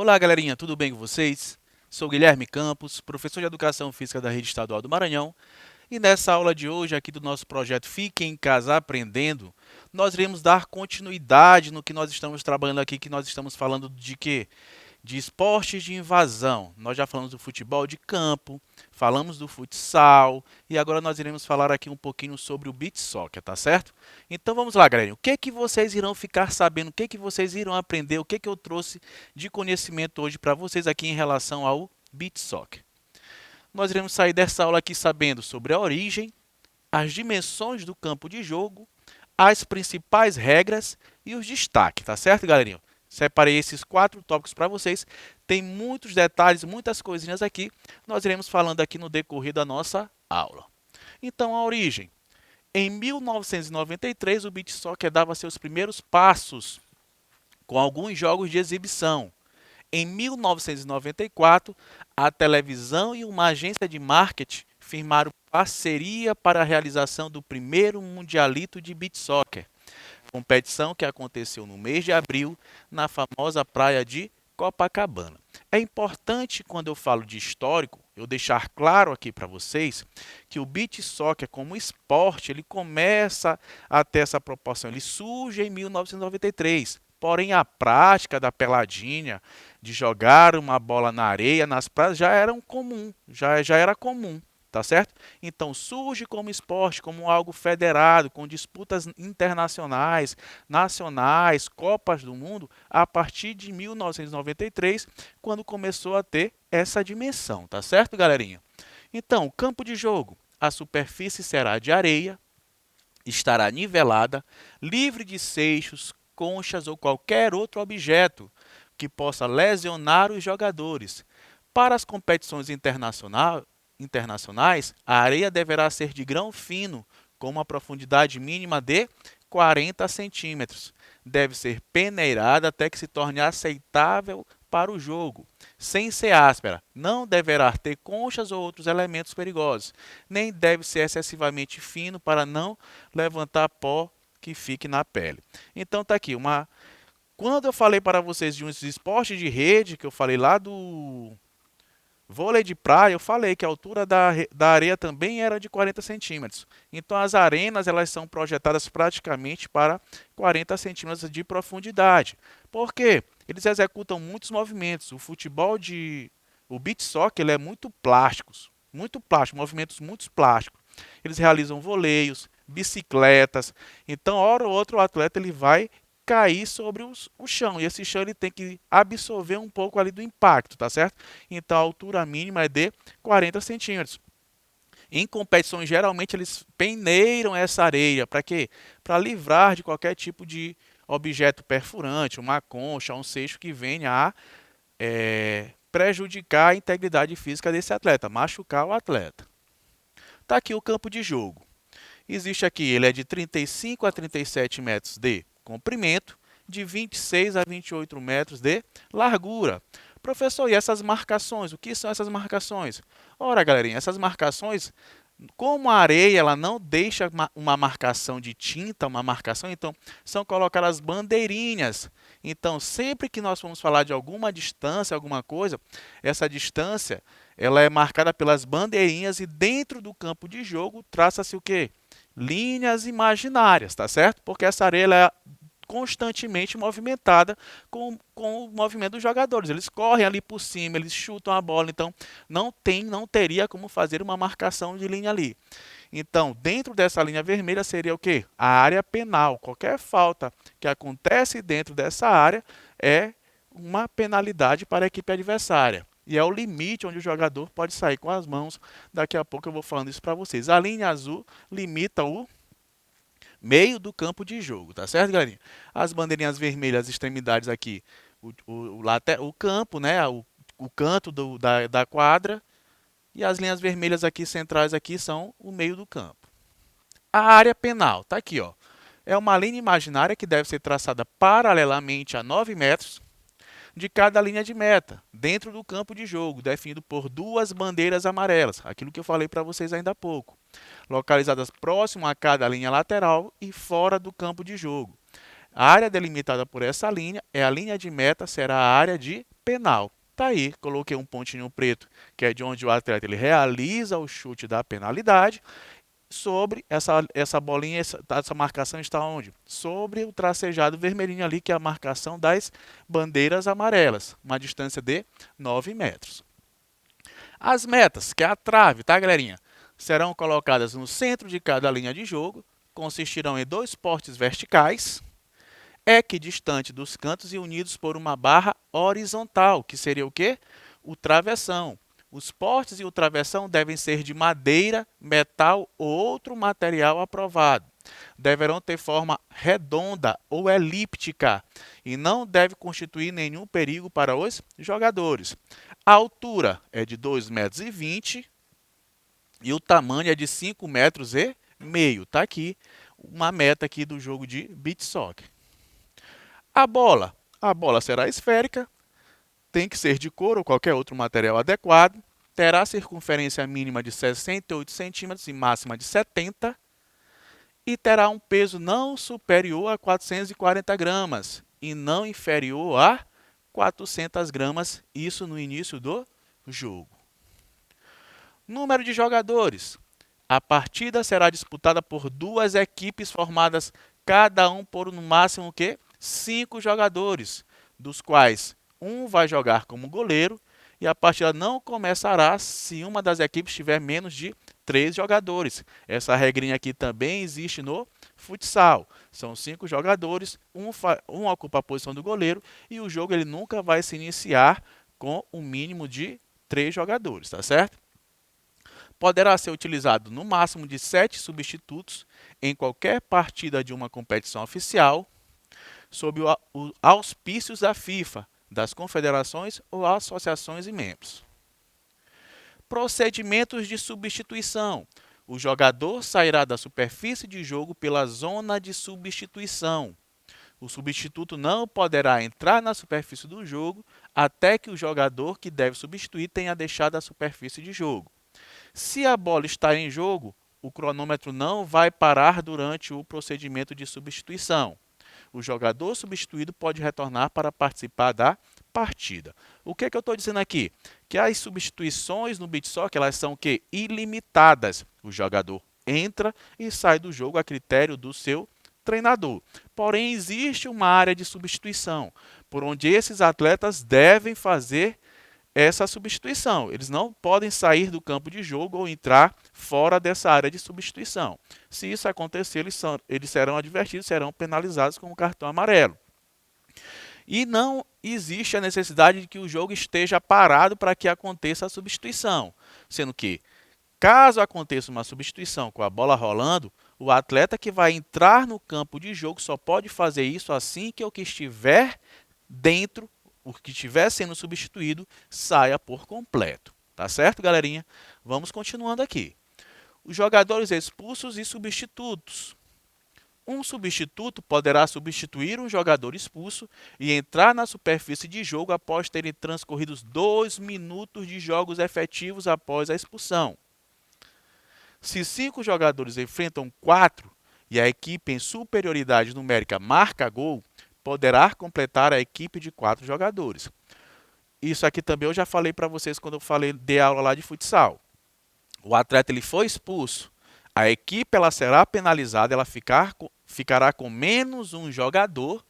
Olá, galerinha, tudo bem com vocês? Sou Guilherme Campos, professor de Educação Física da Rede Estadual do Maranhão, e nessa aula de hoje aqui do nosso projeto Fique em Casa Aprendendo, nós iremos dar continuidade no que nós estamos trabalhando aqui, que nós estamos falando de quê? De esportes de invasão. Nós já falamos do futebol de campo, falamos do futsal e agora nós iremos falar aqui um pouquinho sobre o beach soccer, tá certo? Então vamos lá, galera. O que é que vocês irão ficar sabendo? O que é que vocês irão aprender? O que é que eu trouxe de conhecimento hoje para vocês aqui em relação ao beach soccer? Nós iremos sair dessa aula aqui sabendo sobre a origem, as dimensões do campo de jogo, as principais regras e os destaques, tá certo, galerinha? Separei esses 4 tópicos para vocês. Tem muitos detalhes, muitas coisinhas aqui. Nós iremos falando aqui no decorrer da nossa aula. Então, a origem. Em 1993, o beach soccer dava seus primeiros passos com alguns jogos de exibição. Em 1994, a televisão e uma agência de marketing firmaram parceria para a realização do primeiro mundialito de beach soccer, competição que aconteceu no mês de abril na famosa praia de Copacabana. É importante, quando eu falo de histórico, eu deixar claro aqui para vocês que o beach soccer como esporte, ele começa a ter essa proporção, ele surge em 1993. Porém, a prática da peladinha, de jogar uma bola na areia, nas praias, já era comum, já era comum. Tá certo? Então surge como esporte, como algo federado, com disputas internacionais, nacionais, Copas do Mundo, a partir de 1993, quando começou a ter essa dimensão, tá certo, galerinha? Então, campo de jogo, a superfície será de areia, estará nivelada, livre de seixos, conchas ou qualquer outro objeto que possa lesionar os jogadores. Para as competições internacionais, a areia deverá ser de grão fino, com uma profundidade mínima de 40 centímetros. Deve ser peneirada até que se torne aceitável para o jogo, sem ser áspera. Não deverá ter conchas ou outros elementos perigosos, nem deve ser excessivamente fino para não levantar pó que fique na pele. Então tá aqui uma. Quando eu falei para vocês de uns esportes de rede, que eu falei lá do vôlei de praia, eu falei que a altura da areia também era de 40 centímetros. Então as arenas elas são projetadas praticamente para 40 centímetros de profundidade. Por quê? Eles executam muitos movimentos. O beach soccer ele é muito plástico, movimentos muito plásticos. Eles realizam voleios, bicicletas. Então, hora ou outra o atleta ele vai cair sobre o chão. E esse chão ele tem que absorver um pouco ali do impacto, tá certo? Então a altura mínima é de 40 centímetros. Em competições, geralmente eles peneiram essa areia. Para quê? Para livrar de qualquer tipo de objeto perfurante, uma concha, um seixo que venha a prejudicar a integridade física desse atleta, machucar o atleta. Está aqui o campo de jogo. Existe aqui, ele é de 35 a 37 metros de comprimento, de 26 a 28 metros de largura. Professor, e essas marcações? O que são essas marcações? Ora, galerinha, essas marcações, como a areia ela não deixa uma marcação de tinta, uma marcação, então são colocadas bandeirinhas. Então, sempre que nós formos falar de alguma distância, alguma coisa, essa distância ela é marcada pelas bandeirinhas e dentro do campo de jogo traça-se o quê? Linhas imaginárias, tá certo? Porque essa areia ela é constantemente movimentada com o movimento dos jogadores. Eles correm ali por cima, eles chutam a bola, então não teria como fazer uma marcação de linha ali. Então, dentro dessa linha vermelha seria o quê? A área penal. Qualquer falta que acontece dentro dessa área é uma penalidade para a equipe adversária. E é o limite onde o jogador pode sair com as mãos. Daqui a pouco eu vou falando isso para vocês. A linha azul limita o meio do campo de jogo, tá certo, galerinha? As bandeirinhas vermelhas, as extremidades aqui, o campo, né? O canto da quadra. E as linhas vermelhas aqui centrais aqui são o meio do campo. A área penal, tá aqui, ó. É uma linha imaginária que deve ser traçada paralelamente a 9 metros de cada linha de meta, dentro do campo de jogo, definido por 2 bandeiras amarelas, aquilo que eu falei para vocês ainda há pouco, localizadas próximo a cada linha lateral e fora do campo de jogo. A área delimitada por essa linha é a linha de meta, será a área de penal. Tá aí, coloquei um pontinho preto, que é de onde o atleta ele realiza o chute da penalidade. Sobre essa bolinha, essa marcação está onde? Sobre o tracejado vermelhinho ali, que é a marcação das bandeiras amarelas, uma distância de 9 metros. As metas, que é a trave, tá, galerinha? Serão colocadas no centro de cada linha de jogo, consistirão em 2 postes verticais, equidistante dos cantos e unidos por uma barra horizontal, que seria o quê? O travessão. Os postes e o travessão devem ser de madeira, metal ou outro material aprovado. Deverão ter forma redonda ou elíptica e não deve constituir nenhum perigo para os jogadores. A altura é de 2,20 m e o tamanho é de 5,5 metros. Tá aqui uma meta aqui do jogo de beach soccer. A bola será esférica, tem que ser de couro ou qualquer outro material adequado, terá circunferência mínima de 68 centímetros e máxima de 70 e terá um peso não superior a 440 gramas e não inferior a 400 gramas, isso no início do jogo. Número de jogadores. A partida será disputada por 2 equipes formadas cada um por no máximo o quê? 5 jogadores, dos quais um vai jogar como goleiro e a partida não começará se uma das equipes tiver menos de 3 jogadores. Essa regrinha aqui também existe no futsal. São 5 jogadores, um ocupa a posição do goleiro e o jogo ele nunca vai se iniciar com um mínimo de 3 jogadores, tá certo? Poderá ser utilizado no máximo de 7 substitutos em qualquer partida de uma competição oficial, sob os auspícios da FIFA, das confederações ou associações e membros. Procedimentos de substituição. O jogador sairá da superfície de jogo pela zona de substituição. O substituto não poderá entrar na superfície do jogo até que o jogador que deve substituir tenha deixado a superfície de jogo. Se a bola está em jogo, o cronômetro não vai parar durante o procedimento de substituição. O jogador substituído pode retornar para participar da partida. O que eu estou dizendo aqui? Que as substituições no beach soccer elas são que ilimitadas. O jogador entra e sai do jogo a critério do seu treinador. Porém, existe uma área de substituição, por onde esses atletas devem fazer essa substituição. Eles não podem sair do campo de jogo ou entrar fora dessa área de substituição. Se isso acontecer, eles serão advertidos, serão penalizados com o cartão amarelo. E não existe a necessidade de que o jogo esteja parado para que aconteça a substituição. Sendo que, caso aconteça uma substituição com a bola rolando, o atleta que vai entrar no campo de jogo só pode fazer isso assim que o que estiver dentro, o que estiver sendo substituído, saia por completo. Tá certo, galerinha? Vamos continuando aqui. Os jogadores expulsos e substitutos. Um substituto poderá substituir um jogador expulso e entrar na superfície de jogo após terem transcorrido 2 minutos de jogos efetivos após a expulsão. Se 5 jogadores enfrentam 4 e a equipe em superioridade numérica marca gol, poderá completar a equipe de 4 jogadores. Isso aqui também eu já falei para vocês quando eu dei aula lá de futsal. O atleta ele foi expulso, a equipe ela será penalizada, ela ficará com menos um jogador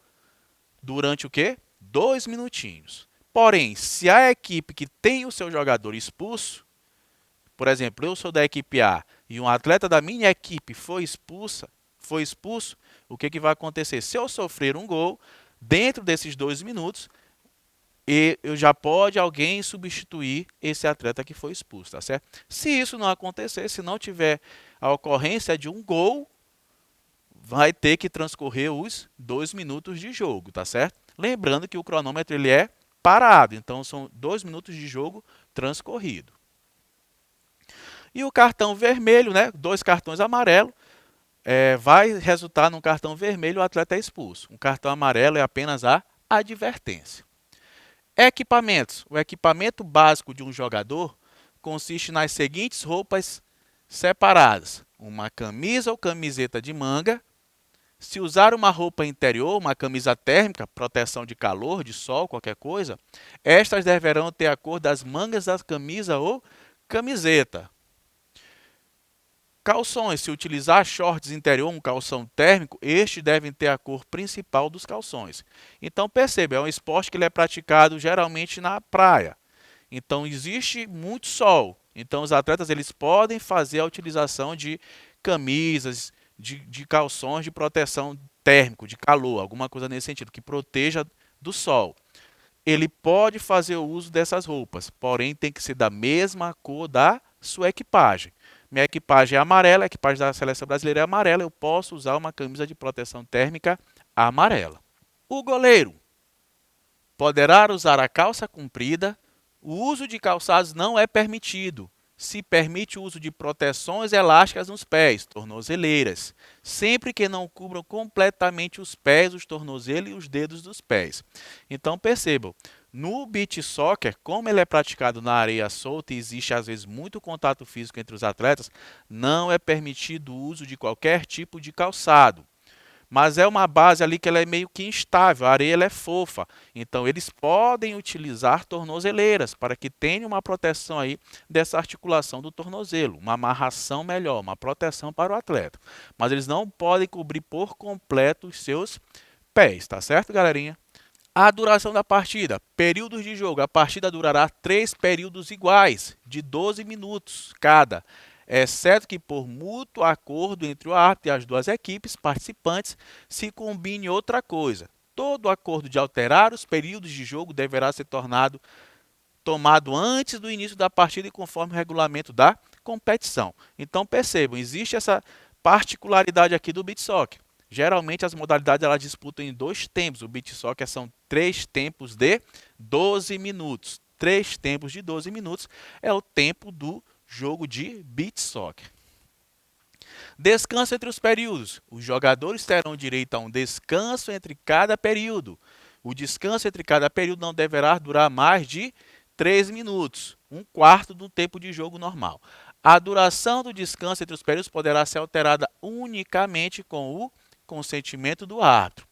durante o quê? 2 minutinhos. Porém, se a equipe que tem o seu jogador expulso, por exemplo, eu sou da equipe A e um atleta da minha equipe foi expulso, o que vai acontecer? Se eu sofrer um gol, dentro desses 2 minutos, eu já pode alguém substituir esse atleta que foi expulso, tá certo? Se isso não acontecer, se não tiver a ocorrência de um gol, vai ter que transcorrer os 2 minutos de jogo, tá certo? Lembrando que o cronômetro ele é parado, então são 2 minutos de jogo transcorrido. E o cartão vermelho, né? 2 cartões amarelos, vai resultar num cartão vermelho, o atleta é expulso. Um cartão amarelo é apenas a advertência. Equipamentos. O equipamento básico de um jogador consiste nas seguintes roupas separadas. Uma camisa ou camiseta de manga, Se usar uma roupa interior, uma camisa térmica, proteção de calor, de sol, qualquer coisa, estas deverão ter a cor das mangas da camisa ou camiseta. Calções, se utilizar shorts interior, um calção térmico, estes devem ter a cor principal dos calções. Então perceba, é um esporte que ele é praticado geralmente na praia. Então existe muito sol. Então os atletas eles podem fazer a utilização de camisas, de calções de proteção térmico, de calor, alguma coisa nesse sentido, que proteja do sol. Ele pode fazer o uso dessas roupas, porém tem que ser da mesma cor da sua equipagem. Minha equipagem é amarela, a equipagem da seleção brasileira é amarela, eu posso usar uma camisa de proteção térmica amarela. O goleiro poderá usar a calça comprida. O uso de calçados não é permitido. Se permite o uso de proteções elásticas nos pés, tornozeleiras, sempre que não cubram completamente os pés, os tornozelos e os dedos dos pés. Então percebam, no beach soccer, como ele é praticado na areia solta e existe às vezes muito contato físico entre os atletas, não é permitido o uso de qualquer tipo de calçado. Mas é uma base ali que ela é meio que instável, a areia ela é fofa. Então eles podem utilizar tornozeleiras para que tenha uma proteção aí dessa articulação do tornozelo, uma amarração melhor, uma proteção para o atleta. Mas eles não podem cobrir por completo os seus pés, tá certo, galerinha? A duração da partida, períodos de jogo, a partida durará 3 períodos iguais, de 12 minutos cada, exceto que por mútuo acordo entre o árbitro e as duas equipes participantes se combine outra coisa. Todo acordo de alterar os períodos de jogo deverá ser tomado antes do início da partida e conforme o regulamento da competição. Então percebam, existe essa particularidade aqui do beach soccer. Geralmente as modalidades elas disputam em 2 tempos. O beach soccer são 3 tempos de 12 minutos. 3 tempos de 12 minutos é o tempo do jogo de beach soccer. Descanso entre os períodos. Os jogadores terão direito a um descanso entre cada período. O descanso entre cada período não deverá durar mais de 3 minutos, um quarto do tempo de jogo normal. A duração do descanso entre os períodos poderá ser alterada unicamente com o consentimento do árbitro.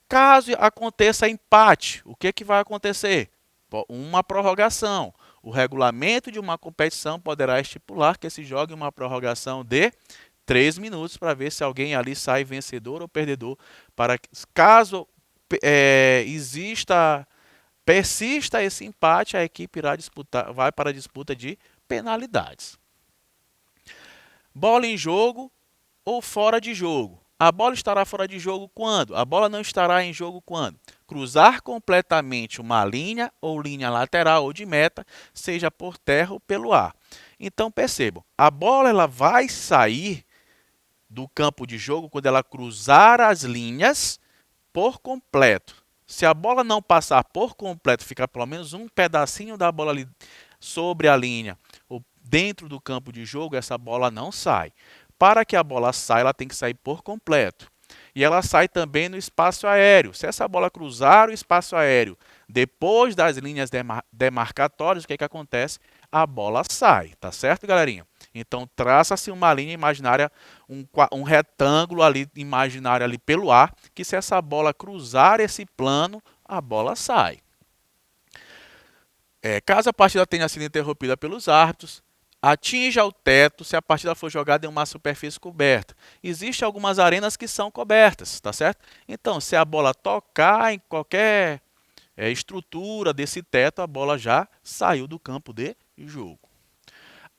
Caso aconteça empate, o que vai acontecer? Uma prorrogação. O regulamento de uma competição poderá estipular que se jogue uma prorrogação de 3 minutos para ver se alguém ali sai vencedor ou perdedor. Para caso persista esse empate, a equipe vai para a disputa de penalidades. Bola em jogo ou fora de jogo. A bola estará fora de jogo quando? A bola não estará em jogo quando? Cruzar completamente uma linha ou linha lateral ou de meta, seja por terra ou pelo ar. Então percebam, a bola ela vai sair do campo de jogo quando ela cruzar as linhas por completo. Se a bola não passar por completo, ficar pelo menos um pedacinho da bola ali sobre a linha ou dentro do campo de jogo, essa bola não sai. Para que a bola saia, ela tem que sair por completo. E ela sai também no espaço aéreo. Se essa bola cruzar o espaço aéreo depois das linhas demarcatórias, o que acontece? A bola sai, tá certo, galerinha? Então, traça-se uma linha imaginária, um retângulo ali imaginário ali pelo ar, que se essa bola cruzar esse plano, a bola sai. Caso a partida tenha sido interrompida pelos árbitros, atinja o teto se a partida for jogada em uma superfície coberta. Existem algumas arenas que são cobertas, tá certo? Então, se a bola tocar em qualquer estrutura desse teto, a bola já saiu do campo de jogo.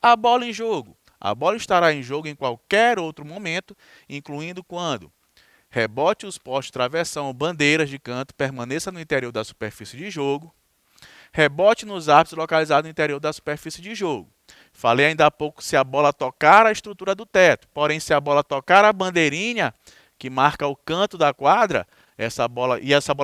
A bola em jogo. A bola estará em jogo em qualquer outro momento, incluindo quando rebote os postes, travessão ou bandeiras de canto permaneça no interior da superfície de jogo. Rebote nos árbitros localizado no interior da superfície de jogo. Falei ainda há pouco se a bola tocar a estrutura do teto. Porém, se a bola tocar a bandeirinha que marca o canto da quadra, essa bola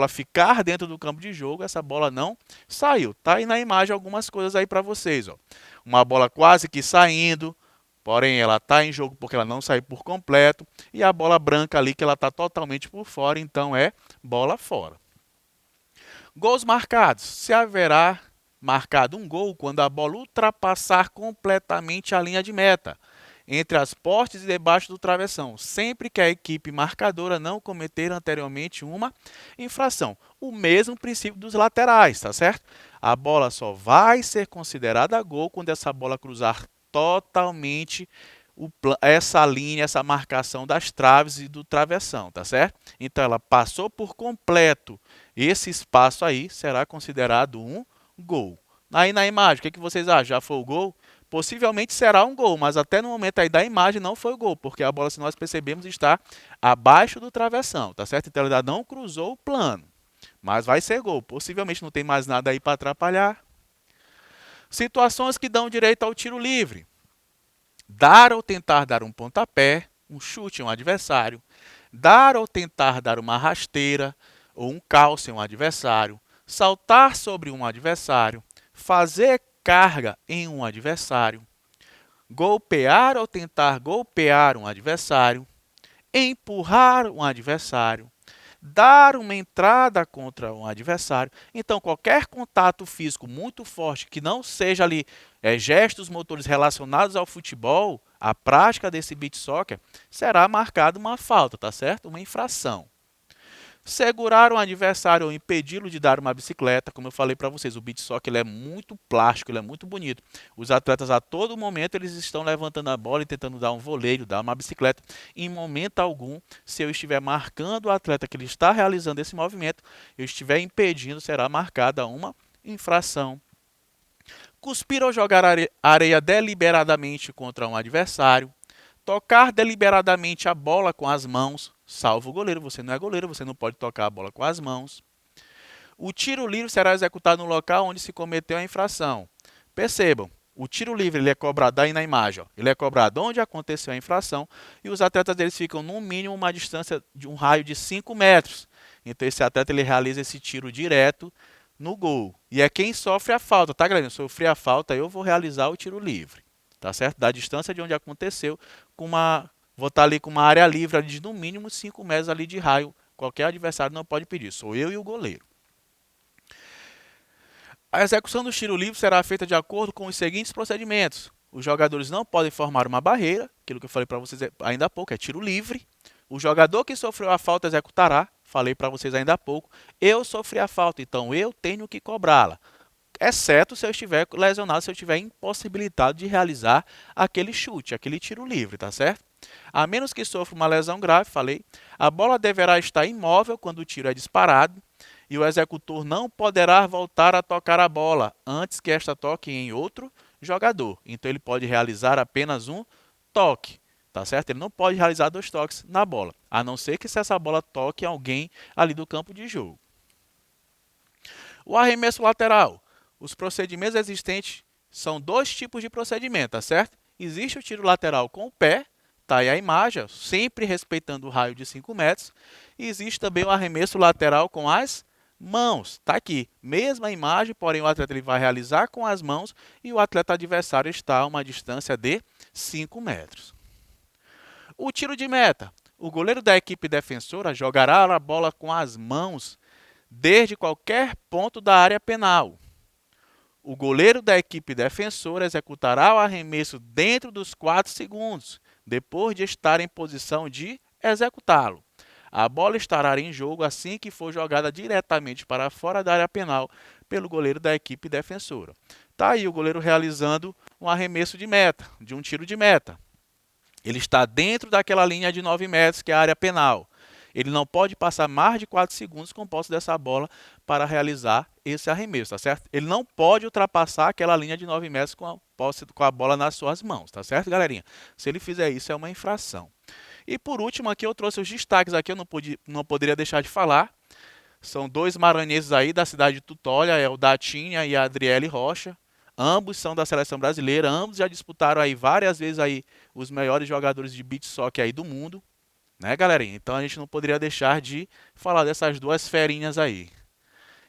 ficar dentro do campo de jogo, essa bola não saiu. Tá aí na imagem algumas coisas aí para vocês, ó. Uma bola quase que saindo, porém ela está em jogo porque ela não saiu por completo, e a bola branca ali que ela está totalmente por fora, então é bola fora. Gols marcados. Se haverá marcado um gol quando a bola ultrapassar completamente a linha de meta. entre as postes e debaixo do travessão, sempre que a equipe marcadora não cometer anteriormente uma infração. O mesmo princípio dos laterais, tá certo? A bola só vai ser considerada gol quando essa bola cruzar totalmente essa linha, essa marcação das traves e do travessão, tá certo? Então ela passou por completo esse espaço aí, será considerado um gol. Aí na imagem, o que vocês acham? Já foi o gol? Possivelmente será um gol, mas até no momento aí da imagem não foi gol, porque a bola, se nós percebemos, está abaixo do travessão, tá certo? Então ela ainda não cruzou o plano, mas vai ser gol. Possivelmente não tem mais nada aí para atrapalhar. Situações que dão direito ao tiro livre. Dar ou tentar dar um pontapé, um chute em um adversário. Dar ou tentar dar uma rasteira ou um calço em um adversário. Saltar sobre um adversário. Fazer carga em um adversário, golpear ou tentar golpear um adversário, empurrar um adversário, dar uma entrada contra um adversário. Então, qualquer contato físico muito forte que não seja ali gestos motores relacionados ao futebol, a prática desse beach soccer, será marcada uma falta, tá certo? Uma infração. Segurar um adversário ou impedi-lo de dar uma bicicleta, como eu falei para vocês, o beach soccer ele é muito plástico, ele é muito bonito. Os atletas a todo momento eles estão levantando a bola e tentando dar um voleio, dar uma bicicleta. Em momento algum, se eu estiver marcando o atleta que ele está realizando esse movimento, eu estiver impedindo, será marcada uma infração. Cuspir ou jogar areia deliberadamente contra um adversário. Tocar deliberadamente a bola com as mãos, salvo o goleiro. Você não é goleiro, você não pode tocar a bola com as mãos. O tiro livre será executado no local onde se cometeu a infração. Percebam, o tiro livre ele é cobrado aí na imagem. Ó, ele é cobrado onde aconteceu a infração e os atletas deles ficam no mínimo uma distância de um raio de 5 metros. Então esse atleta ele realiza esse tiro direto no gol. E é quem sofre a falta, tá, galera? Se eu sofrer a falta, eu vou realizar o tiro livre. Tá certo? Da distância de onde aconteceu, vou estar ali com uma área livre ali de no mínimo 5 metros ali de raio. Qualquer adversário não pode pedir, sou eu e o goleiro. A execução do tiro livre será feita de acordo com os seguintes procedimentos. Os jogadores não podem formar uma barreira, aquilo que eu falei para vocês ainda há pouco, é tiro livre. O jogador que sofreu a falta executará, falei para vocês ainda há pouco. Eu sofri a falta, então eu tenho que cobrá-la. Exceto se eu estiver lesionado, se eu estiver impossibilitado de realizar aquele chute, aquele tiro livre, tá certo? A menos que sofra uma lesão grave, falei, a bola deverá estar imóvel quando o tiro é disparado e o executor não poderá voltar a tocar a bola antes que esta toque em outro jogador. Então ele pode realizar apenas um toque, tá certo? Ele não pode realizar 2 toques na bola, a não ser que se essa bola toque alguém ali do campo de jogo. O arremesso lateral. Os procedimentos existentes são 2 tipos de procedimento, tá certo? Existe o tiro lateral com o pé, tá aí a imagem, sempre respeitando o raio de 5 metros. E existe também o arremesso lateral com as mãos, tá aqui. Mesma imagem, porém o atleta ele vai realizar com as mãos e o atleta adversário está a uma distância de 5 metros. O tiro de meta. O goleiro da equipe defensora jogará a bola com as mãos desde qualquer ponto da área penal. O goleiro da equipe defensora executará o arremesso dentro dos 4 segundos, depois de estar em posição de executá-lo. A bola estará em jogo assim que for jogada diretamente para fora da área penal pelo goleiro da equipe defensora. Está aí o goleiro realizando um arremesso de meta, de um tiro de meta. Ele está dentro daquela linha de 9 metros que é a área penal. Ele não pode passar mais de 4 segundos com a posse dessa bola para realizar esse arremesso, tá certo? Ele não pode ultrapassar aquela linha de 9 metros com a bola nas suas mãos, tá certo, galerinha? Se ele fizer isso, é uma infração. E por último, aqui eu trouxe os destaques, aqui eu não poderia deixar de falar. São 2 maranhenses aí da cidade de Tutólia, é o Datinha e a Adriele Rocha. Ambos são da seleção brasileira, ambos já disputaram aí várias vezes aí os melhores jogadores de beach soccer aí do mundo. Né, galerinha? Então a gente não poderia deixar de falar dessas 2 ferinhas aí.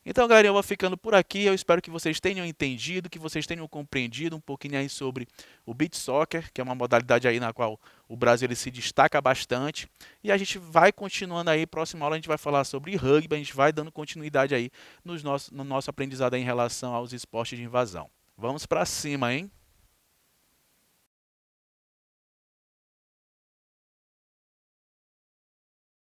Então, galerinha, eu vou ficando por aqui. Eu espero que vocês tenham entendido, que vocês tenham compreendido um pouquinho aí sobre o beach soccer, que é uma modalidade aí na qual o Brasil ele se destaca bastante. E a gente vai continuando aí, próxima aula a gente vai falar sobre rugby, a gente vai dando continuidade aí no nosso aprendizado aí em relação aos esportes de invasão. Vamos para cima, hein?